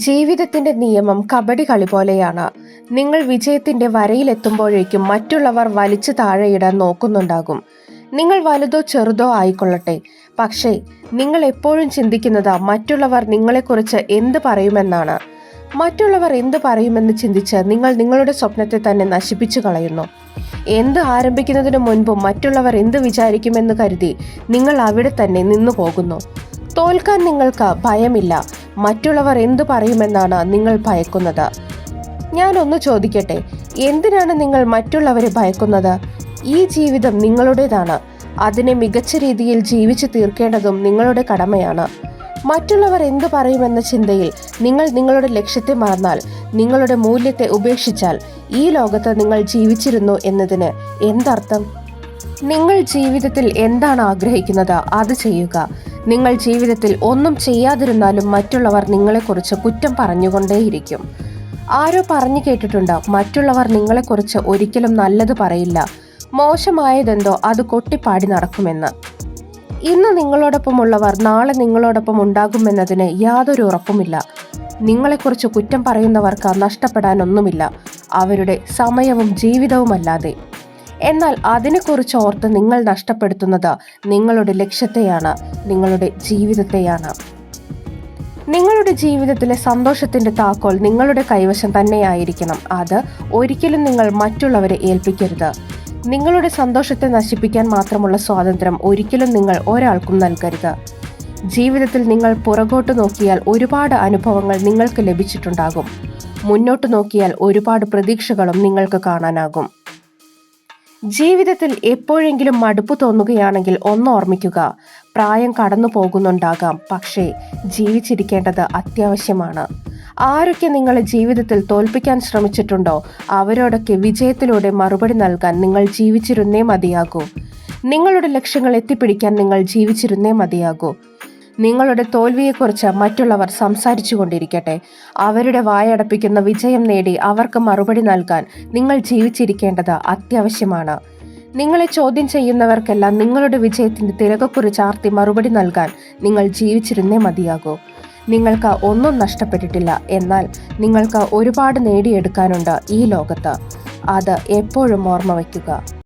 ജീവിതത്തിന്റെ നിയമം കബഡി കളി പോലെയാണ്. നിങ്ങൾ വിജയത്തിന്റെ വരയിലെത്തുമ്പോഴേക്കും മറ്റുള്ളവർ വലിച്ചു താഴെയിടാൻ നോക്കുന്നുണ്ടാകും. നിങ്ങൾ വലുതോ ചെറുതോ ആയിക്കൊള്ളട്ടെ, പക്ഷേ നിങ്ങൾ എപ്പോഴും ചിന്തിക്കുന്നത് മറ്റുള്ളവർ നിങ്ങളെക്കുറിച്ച് എന്ത് പറയുമെന്നാണ്. മറ്റുള്ളവർ എന്ത് പറയുമെന്ന് ചിന്തിച്ച് നിങ്ങൾ നിങ്ങളുടെ സ്വപ്നത്തെ തന്നെ നശിപ്പിച്ചു കളയുന്നു. എന്ത് ആരംഭിക്കുന്നതിന് മുൻപും മറ്റുള്ളവർ എന്ത് വിചാരിക്കുമെന്ന് കരുതി നിങ്ങൾ അവിടെ തന്നെ നിന്നു പോകുന്നു. തോൽക്കാൻ നിങ്ങൾക്ക് ഭയമില്ല, മറ്റുള്ളവർ എന്തു പറയുമെന്നാണ് നിങ്ങൾ ഭയക്കുന്നത്. ഞാനൊന്ന് ചോദിക്കട്ടെ, എന്തിനാണ് നിങ്ങൾ മറ്റുള്ളവരെ ഭയക്കുന്നത്? ഈ ജീവിതം നിങ്ങളുടേതാണ്. അതിനെ മികച്ച രീതിയിൽ ജീവിച്ചു തീർക്കേണ്ടതും നിങ്ങളുടെ കടമയാണ്. മറ്റുള്ളവർ എന്തു പറയുമെന്ന ചിന്തയിൽ നിങ്ങൾ നിങ്ങളുടെ ലക്ഷ്യത്തെ മറന്നാൽ, നിങ്ങളുടെ മൂല്യത്തെ ഉപേക്ഷിച്ചാൽ ഈ ലോകത്ത് നിങ്ങൾ ജീവിച്ചിരുന്നു എന്നതിന് എന്തർത്ഥം? നിങ്ങൾ ജീവിതത്തിൽ എന്താണ് ആഗ്രഹിക്കുന്നത് അത് ചെയ്യുക. നിങ്ങൾ ജീവിതത്തിൽ ഒന്നും ചെയ്യാതിരുന്നാലും മറ്റുള്ളവർ നിങ്ങളെക്കുറിച്ച് കുറ്റം പറഞ്ഞുകൊണ്ടേയിരിക്കും. ആരോ പറഞ്ഞു കേട്ടിട്ടുണ്ട്, മറ്റുള്ളവർ നിങ്ങളെക്കുറിച്ച് ഒരിക്കലും നല്ലത് പറയില്ല, മോശമായതെന്തോ അത് കൊട്ടിപ്പാടി നടക്കുമെന്ന്. ഇന്ന് നിങ്ങളോടൊപ്പമുള്ളവർ നാളെ നിങ്ങളോടൊപ്പം ഉണ്ടാകുമെന്നതിന് യാതൊരു ഉറപ്പുമില്ല. നിങ്ങളെക്കുറിച്ച് കുറ്റം പറയുന്നവർക്ക് നഷ്ടപ്പെടാനൊന്നുമില്ല, അവരുടെ സമയവും ജീവിതവുമല്ലാതെ. എന്നാൽ അതിനെക്കുറിച്ച് ഓർത്ത് നിങ്ങൾ നഷ്ടപ്പെടുത്തുന്നത് നിങ്ങളുടെ ലക്ഷ്യത്തെയാണ്, നിങ്ങളുടെ ജീവിതത്തെയാണ്. നിങ്ങളുടെ ജീവിതത്തിലെ സന്തോഷത്തിന്റെ താക്കോൽ നിങ്ങളുടെ കൈവശം തന്നെയായിരിക്കണം. അത് ഒരിക്കലും നിങ്ങൾ മറ്റുള്ളവരെ ഏൽപ്പിക്കരുത്. നിങ്ങളുടെ സന്തോഷത്തെ നശിപ്പിക്കാൻ മാത്രമുള്ള സ്വാതന്ത്ര്യം ഒരിക്കലും നിങ്ങൾ ഒരാൾക്കും നൽകരുത്. ജീവിതത്തിൽ നിങ്ങൾ പുറകോട്ട് നോക്കിയാൽ ഒരുപാട് അനുഭവങ്ങൾ നിങ്ങൾക്ക് ലഭിച്ചിട്ടുണ്ടാകും. മുന്നോട്ട് നോക്കിയാൽ ഒരുപാട് പ്രതീക്ഷകളും നിങ്ങൾക്ക് കാണാനാകും. ജീവിതത്തിൽ എപ്പോഴെങ്കിലും മടുപ്പ് തോന്നുകയാണെങ്കിൽ ഒന്ന് ഓർമ്മിക്കുക, പ്രായം കടന്നു പോകുന്നുണ്ടാകാം, പക്ഷേ ജീവിച്ചിരിക്കേണ്ടത് അത്യാവശ്യമാണ്. ആരൊക്കെ നിങ്ങളെ ജീവിതത്തിൽ തോൽപ്പിക്കാൻ ശ്രമിച്ചിട്ടുണ്ടോ അവരോടൊക്കെ വിജയത്തിലൂടെ മറുപടി നൽകാൻ നിങ്ങൾ ജീവിച്ചിരുന്നേ മതിയാകൂ. നിങ്ങളുടെ ലക്ഷ്യങ്ങൾ എത്തിപ്പിടിക്കാൻ നിങ്ങൾ ജീവിച്ചിരുന്നേ മതിയാകൂ. നിങ്ങളുടെ തോൽവിയെക്കുറിച്ച് മറ്റുള്ളവർ സംസാരിച്ചു കൊണ്ടിരിക്കട്ടെ. അവരുടെ വായടപ്പിക്കുന്ന വിജയം നേടി അവർക്ക് മറുപടി നൽകാൻ നിങ്ങൾ ജീവിച്ചിരിക്കേണ്ടത് അത്യാവശ്യമാണ്. നിങ്ങളെ ചോദ്യം ചെയ്യുന്നവർക്കെല്ലാം നിങ്ങളുടെ വിജയത്തിന്റെ തിലകക്കുറി ചാർത്തി മറുപടി നൽകാൻ നിങ്ങൾ ജീവിച്ചിരുന്നേ മതിയാകൂ. നിങ്ങൾക്ക് ഒന്നും നഷ്ടപ്പെട്ടിട്ടില്ല, എന്നാൽ നിങ്ങൾക്ക് ഒരുപാട് നേടിയെടുക്കാനുണ്ട് ഈ ലോകത്ത്. അത് എപ്പോഴും ഓർമ്മ വയ്ക്കുക.